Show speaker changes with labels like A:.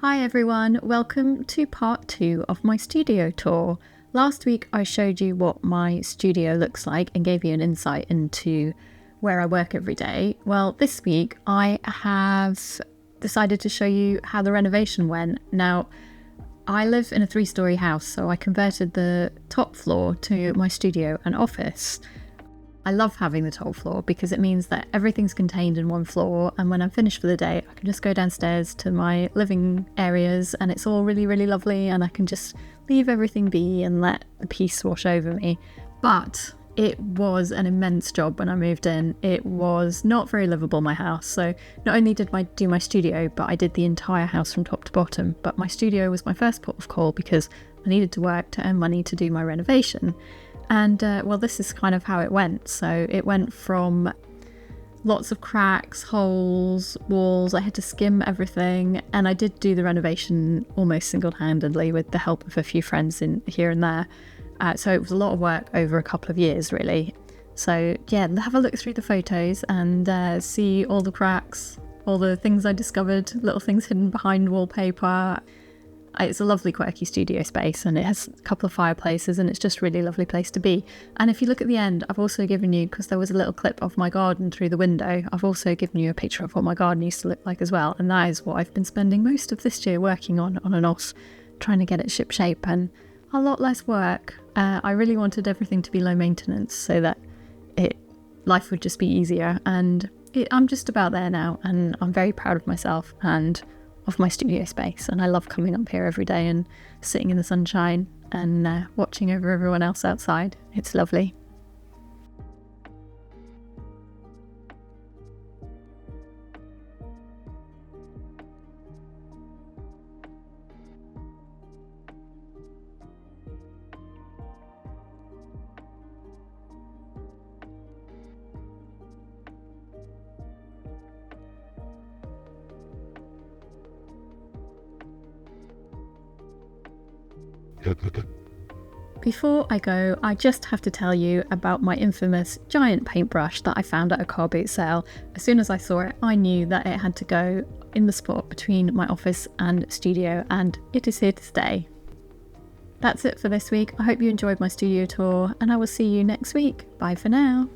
A: Hi everyone, welcome to part 2 of my studio tour. Last week I showed you what my studio looks like and gave you an insight into where I work every day. Well, this week I have decided to show you how the renovation went. Now, I live in a 3-storey house, so I converted the top floor to my studio and office. I love having the top floor because it means that everything's contained in one floor, and when I'm finished for the day I can just go downstairs to my living areas and it's all really, really lovely, and I can just leave everything be and let the peace wash over me. But it was an immense job when I moved in. It was not very livable, my house, so not only did I do my studio, but I did the entire house from top to bottom. But my studio was my first port of call because I needed to work to earn money to do my renovation. And well, this is kind of how it went. So it went from lots of cracks, holes, walls. I had to skim everything, and I did do the renovation almost single-handedly with the help of a few friends in here and there. So it was a lot of work over a couple of years, really. So yeah, have a look through the photos and see all the cracks, all the things I discovered, little things hidden behind wallpaper. It's a lovely Quirky studio space, and it has a couple of fireplaces, and it's just really a lovely place to be. And if you look at the end, I've also given you, because there was a little clip of my garden through the window, I've also given you a picture of what my garden used to look like as well. And that is what I've been spending most of this year working on and off, trying to get it ship shape and a lot less work. I really wanted everything to be low maintenance so that life would just be easier. And I'm just about there now, and I'm very proud of myself and of my studio space, and I love coming up here every day and sitting in the sunshine and watching over everyone else outside. It's lovely. Before I go, I just have to tell you about my infamous giant paintbrush that I found at a car boot sale. As soon as I saw it, I knew that it had to go in the spot between my office and studio, and it is here to stay. That's it for this week. I hope you enjoyed my studio tour, and I will see you next week. Bye for now.